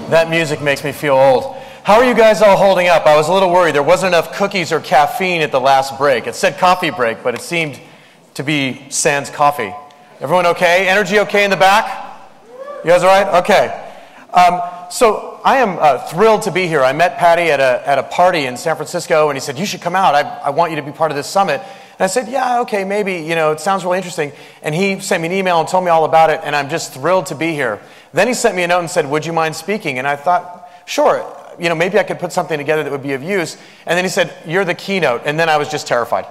That music makes me feel old. How are you guys all holding up? I was a little worried. There wasn't enough cookies or caffeine at the last break. It said coffee break, but it seemed to be sans coffee. Everyone okay? Energy okay in the back? You guys all right? Okay. So I am thrilled to be here. I met Patty at a party in San Francisco, and he said, you should come out. I want you to be part of this summit. And I said, yeah, okay, maybe. You know, it sounds really interesting. And he sent me an email and told me all about it, and I'm just thrilled to be here. Then he sent me a note and said, would you mind speaking? And I thought, sure. You know, maybe I could put something together that would be of use. And then he said, you're the keynote. And then I was just terrified.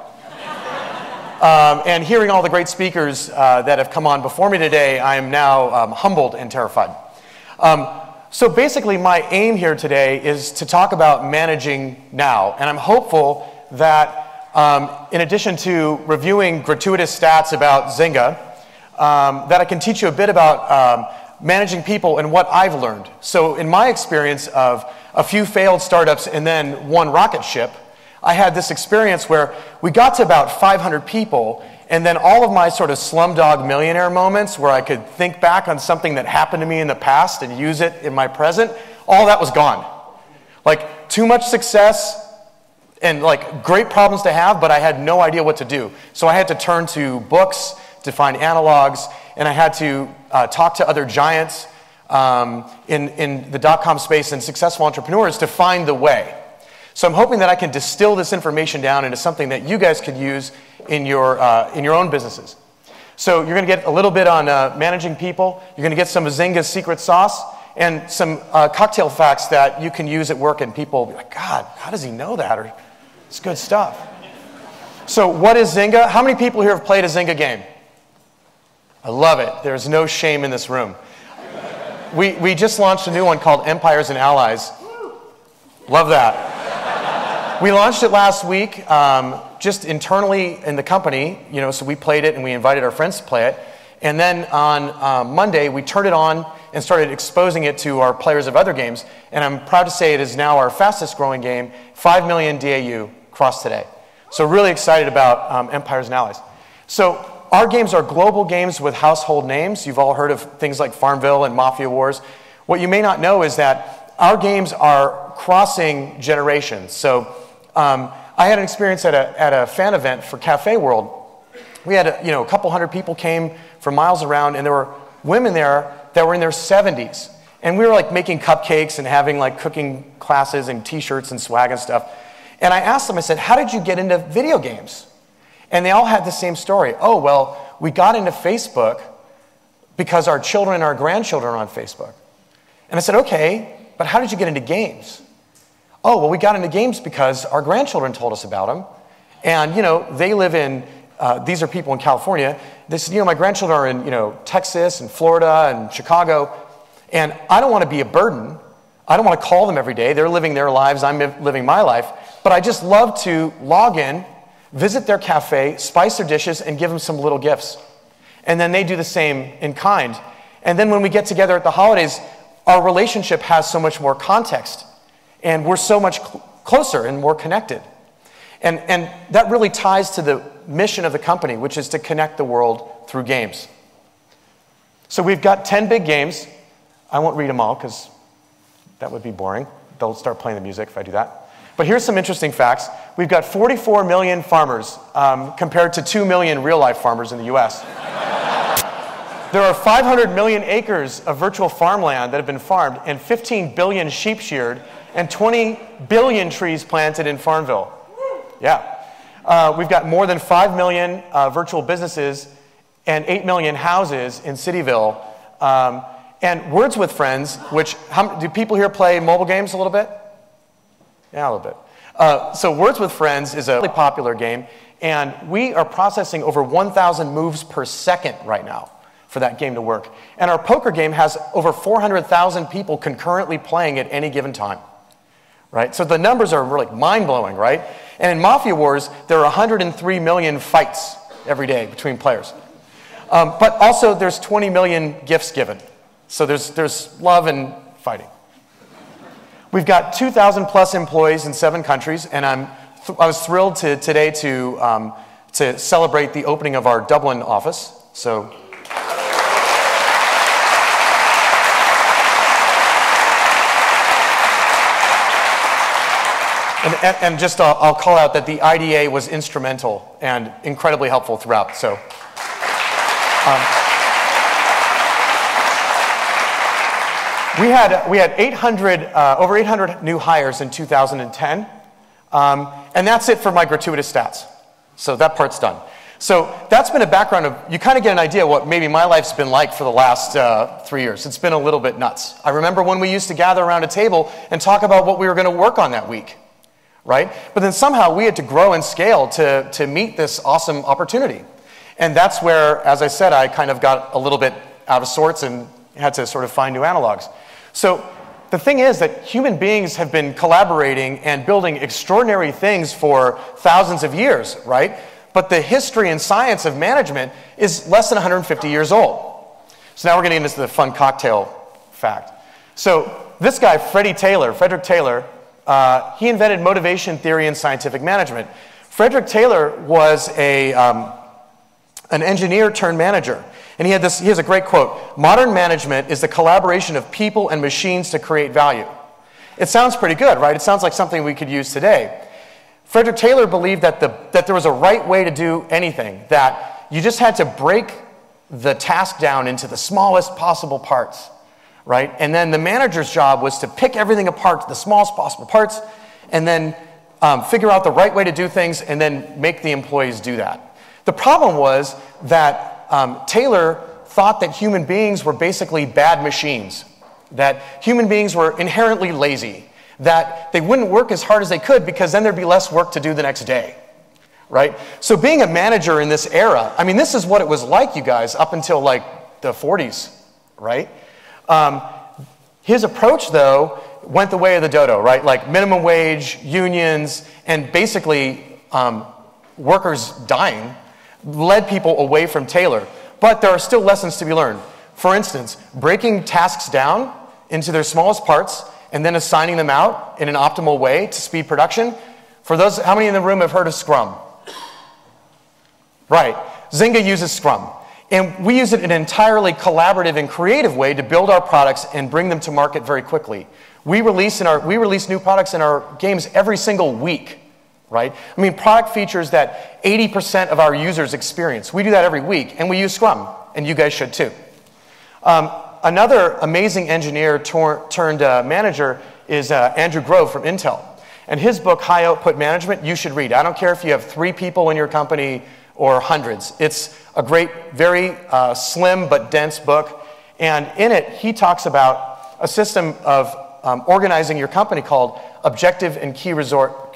And hearing all the great speakers that have come on before me today, I am now humbled and terrified. So basically, my aim here today is to talk about managing now. And I'm hopeful that in addition to reviewing gratuitous stats about Zynga, that I can teach you a bit about managing people and what I've learned. So in my experience of a few failed startups and then one rocket ship, I had this experience where we got to about 500 people, and then all of my sort of Slumdog Millionaire moments where I could think back on something that happened to me in the past and use it in my present, all that was gone. Like, too much success and like great problems to have, but I had no idea what to do. So I had to turn to books to find analogs, and I had to talk to other giants in the dot-com space and successful entrepreneurs to find the way. So I'm hoping that I can distill this information down into something that you guys could use in your own businesses. So you're going to get a little bit on managing people. You're going to get some of Zynga's secret sauce and some cocktail facts that you can use at work, and people will be like, God, how does he know that? Or, it's good stuff. So what is Zynga? How many people here have played a Zynga game? I love it. There's no shame in this room. We just launched a new one called Empires and Allies. Love that. We launched it last week just internally in the company, you know, so we played it and we invited our friends to play it. And then on Monday, we turned it on and started exposing it to our players of other games. And I'm proud to say it is now our fastest growing game, 5 million DAU across today. So really excited about Empires and Allies. So our games are global games with household names. You've all heard of things like Farmville and Mafia Wars. What you may not know is that our games are crossing generations. So I had an experience at a fan event for Cafe World. We had a couple hundred people came from miles around, and there were women there that were in their 70s. And we were like making cupcakes and having like cooking classes and t-shirts and swag and stuff. And I asked them, I said, how did you get into video games? And they all had the same story. Oh, well, we got into Facebook because our children and our grandchildren are on Facebook. And I said, okay, but how did you get into games? Oh, well, we got into games because our grandchildren told us about them. And, you know, they live in, these are people in California. This, you know, my grandchildren are in, you know, Texas and Florida and Chicago. And I don't want to be a burden. I don't want to call them every day. They're living their lives. I'm living my life. But I just love to log in, visit their cafe, spice their dishes, and give them some little gifts. And then they do the same in kind. And then when we get together at the holidays, our relationship has so much more context. And we're so much closer and more connected. And that really ties to the mission of the company, which is to connect the world through games. So we've got 10 big games. I won't read them all because that would be boring. They'll start playing the music if I do that. But here's some interesting facts. We've got 44 million farmers compared to 2 million real-life farmers in the US. There are 500 million acres of virtual farmland that have been farmed, and 15 billion sheep sheared, and 20 billion trees planted in Farmville. Yeah. We've got more than 5 million virtual businesses and 8 million houses in Cityville. And Words with Friends, which, do people here play mobile games a little bit? Yeah, a little bit. So Words with Friends is a really popular game, and we are processing over 1,000 moves per second right now for that game to work. And our poker game has over 400,000 people concurrently playing at any given time. Right? So the numbers are really mind-blowing, right? And in Mafia Wars, there are 103 million fights every day between players. But also, there's 20 million gifts given. So there's love and fighting. We've got 2,000 plus employees in 7 countries, and I was thrilled today to celebrate the opening of our Dublin office. So. And just I'll call out that the IDA was instrumental and incredibly helpful throughout. So, we had over 800 new hires in 2010, and that's it for my gratuitous stats. So that part's done. So that's been a background of, you kind of get an idea of what maybe my life's been like for the last 3 years. It's been a little bit nuts. I remember when we used to gather around a table and talk about what we were going to work on that week, right? But then somehow we had to grow and scale to meet this awesome opportunity. And that's where, as I said, I kind of got a little bit out of sorts and had to sort of find new analogs. So the thing is that human beings have been collaborating and building extraordinary things for thousands of years, right? But the history and science of management is less than 150 years old. So now we're getting into the fun cocktail fact. So this guy, Frederick Taylor, he invented motivation theory and scientific management. Frederick Taylor was an engineer turned manager. And he has a great quote: "Modern management is the collaboration of people and machines to create value." It sounds pretty good, right? It sounds like something we could use today. Frederick Taylor believed that there was a right way to do anything, that you just had to break the task down into the smallest possible parts, right? And then the manager's job was to pick everything apart to the smallest possible parts and then figure out the right way to do things and then make the employees do that. The problem was that Taylor thought that human beings were basically bad machines, that human beings were inherently lazy, that they wouldn't work as hard as they could because then there'd be less work to do the next day, right? So being a manager in this era, I mean, this is what it was like, you guys, up until like the 40s, right? His approach, though, went the way of the dodo, right? Like minimum wage, unions, and basically workers dying led people away from Taylor. But there are still lessons to be learned. For instance, breaking tasks down into their smallest parts and then assigning them out in an optimal way to speed production. For those, how many in the room have heard of Scrum? Right, Zynga uses Scrum. And we use it in an entirely collaborative and creative way to build our products and bring them to market very quickly. We release new products in our games every single week, right? I mean, product features that 80% of our users experience. We do that every week, and we use Scrum, and you guys should too. Another amazing engineer turned manager is Andrew Grove from Intel. And his book, High Output Management, you should read. I don't care if you have 3 people in your company or hundreds. It's a great, very slim but dense book. And in it, he talks about a system of organizing your company called objective and key result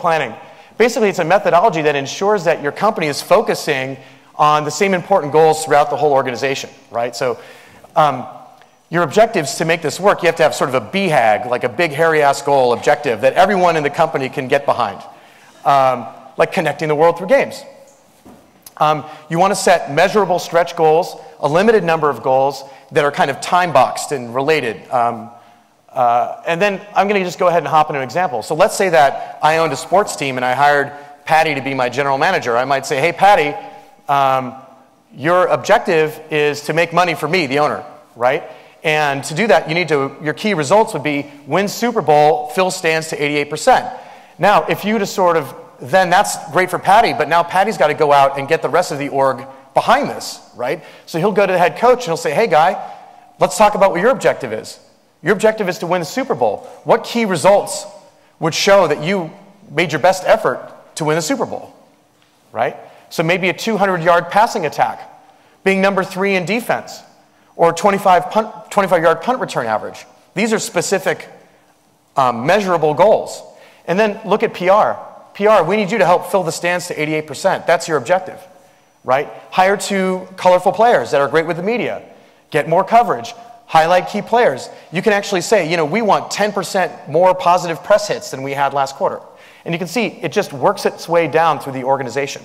planning. Basically, it's a methodology that ensures that your company is focusing on the same important goals throughout the whole organization, right? So your objectives to make this work, you have to have sort of a BHAG, like a big hairy-ass goal objective that everyone in the company can get behind, like connecting the world through games. You want to set measurable stretch goals, a limited number of goals that are kind of time-boxed and related. And then I'm going to just go ahead and hop into an example. So let's say that I owned a sports team and I hired Patty to be my general manager. I might say, hey, Patty, your objective is to make money for me, the owner, right? And to do that, your key results would be win Super Bowl, fill stands to 88%. Now, if you just sort of, then that's great for Patty, but now Patty's got to go out and get the rest of the org behind this, right? So he'll go to the head coach and he'll say, hey, guy, let's talk about what your objective is. Your objective is to win the Super Bowl. What key results would show that you made your best effort to win the Super Bowl, right? So maybe a 200-yard passing attack, being number 3 in defense, or 25-yard punt return average. These are specific, measurable goals. And then look at PR. PR, we need you to help fill the stands to 88%. That's your objective, right? Hire 2 colorful players that are great with the media. Get more coverage. Highlight key players. You can actually say, you know, we want 10% more positive press hits than we had last quarter. And you can see it just works its way down through the organization.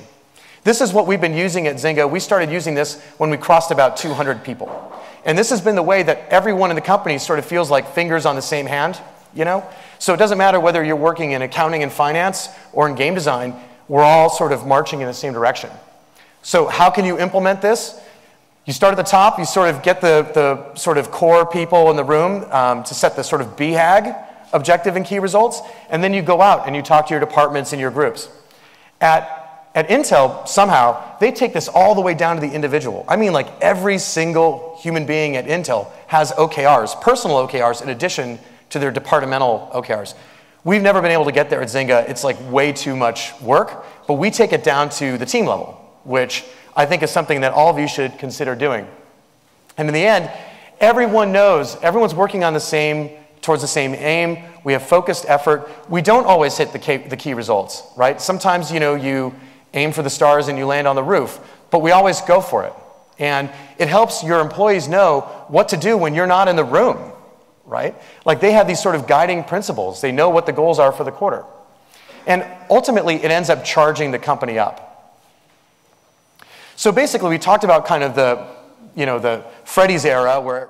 This is what we've been using at Zynga. We started using this when we crossed about 200 people. And this has been the way that everyone in the company sort of feels like fingers on the same hand, you know? So it doesn't matter whether you're working in accounting and finance or in game design, we're all sort of marching in the same direction. So how can you implement this? You start at the top, you sort of get the sort of core people in the room to set the sort of BHAG, objective and key results, and then you go out and you talk to your departments and your groups. At Intel, somehow, they take this all the way down to the individual. I mean, like every single human being at Intel has OKRs, personal OKRs, in addition to their departmental OKRs. We've never been able to get there at Zynga. It's like way too much work, but we take it down to the team level, which I think is something that all of you should consider doing. And in the end, everyone knows, everyone's working on towards the same aim. We have focused effort. We don't always hit the key results, right? Sometimes, you aim for the stars and you land on the roof, but we always go for it. And it helps your employees know what to do when you're not in the room, right? Like they have these sort of guiding principles. They know what the goals are for the quarter. And ultimately, it ends up charging the company up. So basically, we talked about kind of the Freddy's era where